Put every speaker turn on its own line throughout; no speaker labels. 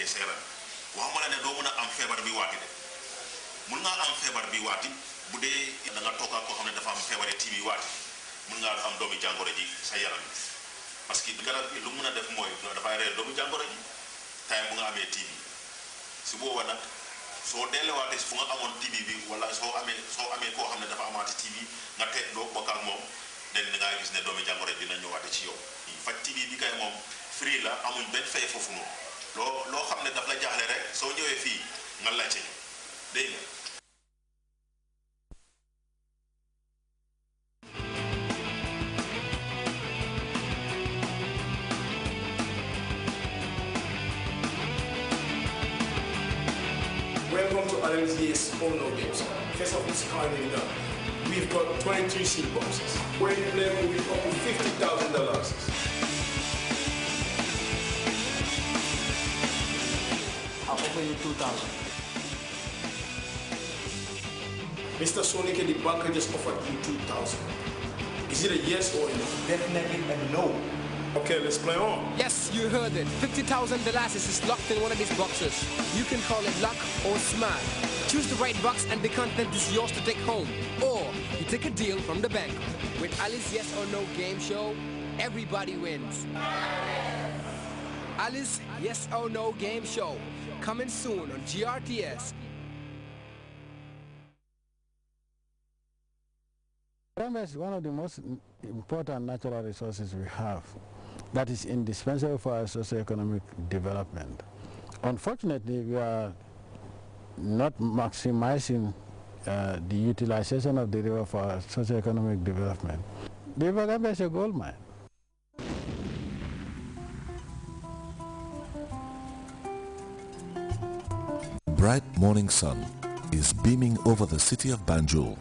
wàccee sa yaram waxuma la ne doo mën a am feebar bi waati de mun ngaa am feebar bi waati bu dee da nga toog ak koo xam ne dafa am feebare TB waati mun ngaa am doomi jàngoro ji sa yaram parce que garab bi lu mun a def mooy dafay rey doomi jàngoro ji time bu nga amee TB si booba nag soo delluwaatee fu nga amoon TB bi wala soo amee koo xam ne dafa amaati TB nga teg doo bokk ak moom den da ngaa gis ne doomi jàngoro ji dina ñëwaate ci yow faj TB bi kay moom free la amuñ benn fay foofu noonu loo xam ne daf la jaaxle rek soo ñëwee fii nga laajte ñu dégg nga.
Welcome to Alan's Yes or No Games. First of its kind in done. We've got 23 seat boxes. Where you play will be up to $50,000.
I'll offer you 2,000.
Mr. Sonic, the banker just offered you 2,000. Is it a yes or a no?
Definitely a no.
Okay, let's play on.
Yes, you heard it. $50,000 is locked in one of these boxes. You can call it luck or smart. Choose the right box and the content is yours to take home. Or you take a deal from the bank. With Ali's Yes or No game show, everybody wins. Ali's Yes or No game show. Coming soon on GRTS.
Farmers is one of the most important natural resources we have that is indispensable for our socio-economic development. Unfortunately, we are not maximizing the utilization of the river for our socio-economic development. The River Gambia is a gold mine.
Bright morning sun is beaming over the city of Banjul.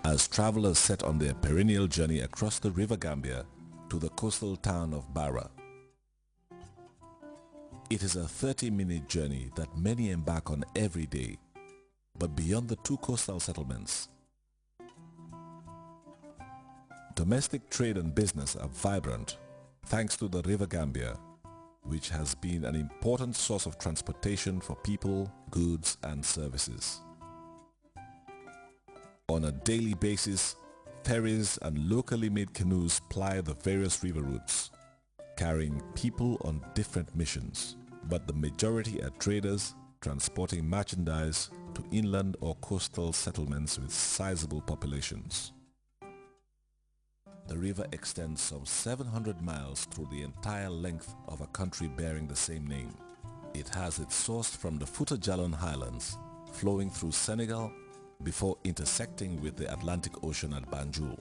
As travelers set on their perennial journey across the River Gambia to the coastal town of Barra. It is a 30-minute journey that many embark on every day, but beyond the two coastal settlements, domestic trade and business are vibrant thanks to the River Gambia, which has been an important source of transportation for people, goods and services. On a daily basis, ferries and locally made canoes ply the various river routes, carrying people on different missions, but the majority are traders transporting merchandise to inland or coastal settlements with sizable populations. The river extends some 700 miles through the entire length of a country bearing the same name. It has its source from the Fouta Djallon Highlands, flowing through Senegal before intersecting with the Atlantic Ocean at Banjul.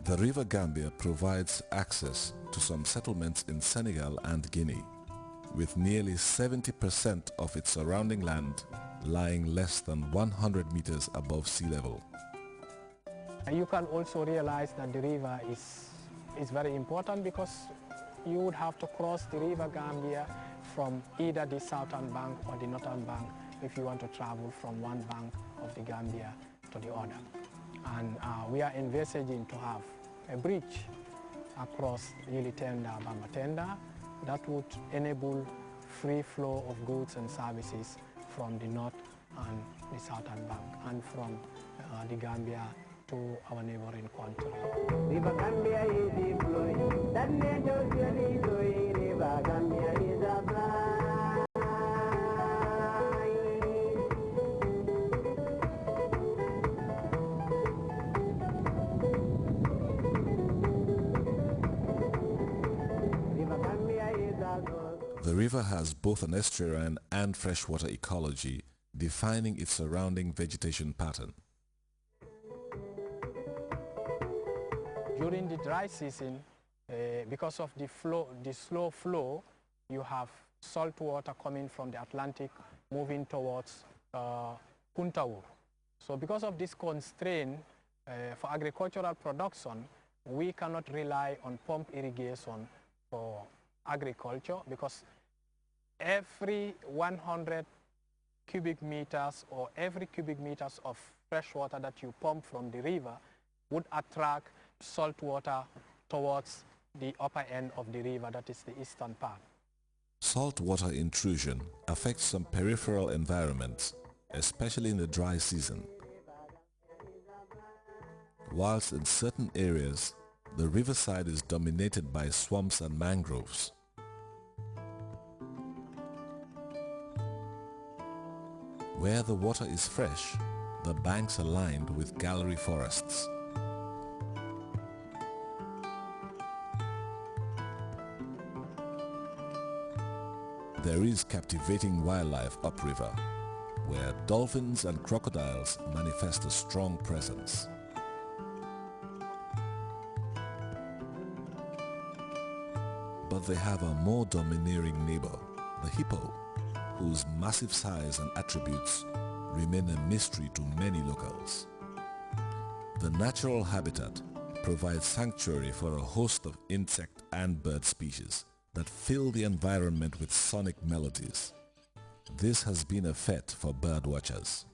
The River Gambia provides access to some settlements in Senegal and Guinea, with nearly 70% of its surrounding land lying less than 100 meters above sea level.
You can also realize that the river is very important because you would have to cross the River Gambia from either the southern bank or the northern bank if you want to travel from one bank of the Gambia to the other. And we are envisaging to have a bridge across Yilitenda, Bambatenda that would enable free flow of goods and services from the north and the southern bank and from the Gambia to our neighboring country. River Gambia is flowing, that nature is flowing, River Gambia is a
The river has both an estuarine and freshwater ecology, defining its surrounding vegetation pattern.
During the dry season, because of the slow flow, you have salt water coming from the Atlantic moving towards Puntaur. So because of this constraint for agricultural production, we cannot rely on pump irrigation for agriculture, because every 100 cubic meters or every cubic meters of fresh water that you pump from the river would attract salt water towards the upper end of the river, that is the eastern part.
Saltwater intrusion affects some peripheral environments, especially in the dry season. Whilst in certain areas, the riverside is dominated by swamps and mangroves. Where the water is fresh, the banks are lined with gallery forests. There is captivating wildlife upriver, where dolphins and crocodiles manifest a strong presence. But they have a more domineering neighbor, the hippo, whose massive size and attributes remain a mystery to many locals. The natural habitat provides sanctuary for a host of insect and bird species that fill the environment with sonic melodies. This has been a fete for bird watchers.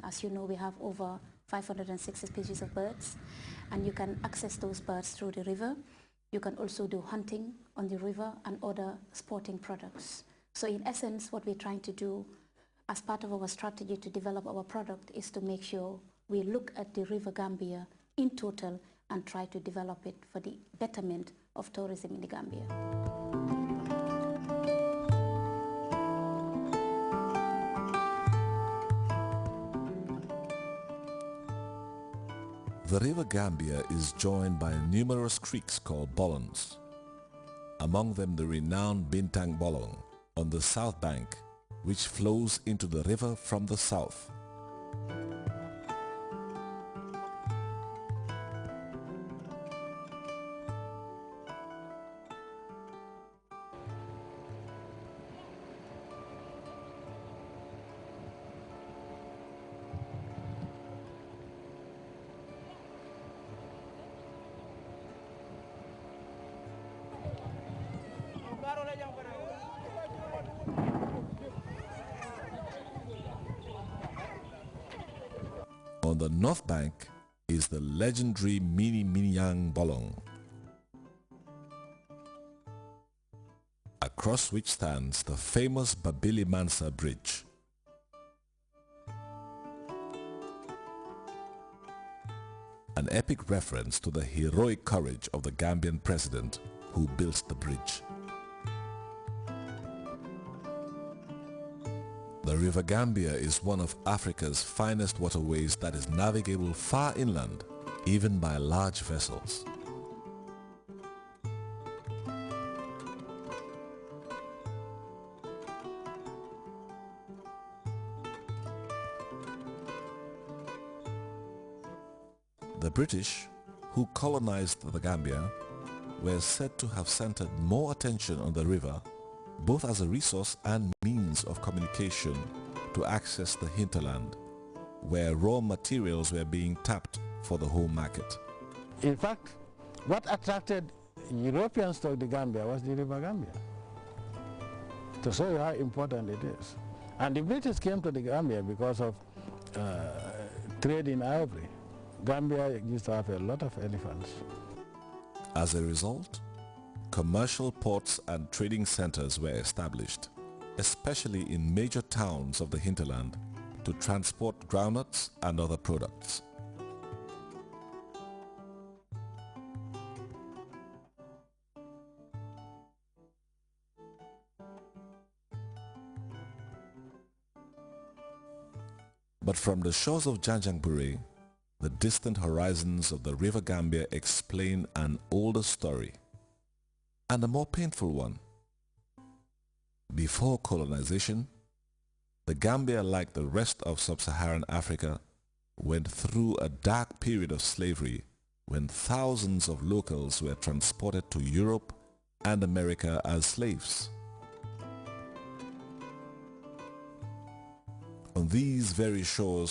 As you know, we have over 560 species of birds, and you can access those birds through the river. You can also do hunting on the river and other sporting products. So in essence, what we're trying to do as part of our strategy to develop our product is to make sure we look at the River Gambia in total and try to develop it for the betterment of tourism in the Gambia.
The River Gambia is joined by numerous creeks called bolons. Among them the renowned Bintang Bolong on the south bank, which flows into the river from the south. On the north bank is the legendary Mini Minyang Bolong, across which stands the famous Babili Mansa Bridge. An epic reference to the heroic courage of the Gambian president who built the bridge. The River Gambia is one of Africa's finest waterways that is navigable far inland, even by large vessels. The British, who colonized the Gambia, were said to have centered more attention on the river, both as a resource and means of communication to access the hinterland, where raw materials were being tapped for the home market.
In fact, what attracted Europeans to the Gambia was the River Gambia, to show you how important it is. And the British came to the Gambia because of trade in ivory. Gambia used to have a lot of elephants.
As a result, commercial ports and trading centers were established, especially in major towns of the hinterland, to transport groundnuts and other products. But from the shores of Janjanbureh, the distant horizons of the River Gambia explain an older story, and a more painful one. Before colonization, the Gambia, like the rest of sub-Saharan Africa, went through a dark period of slavery when thousands of locals were transported to Europe and America as slaves. On these very shores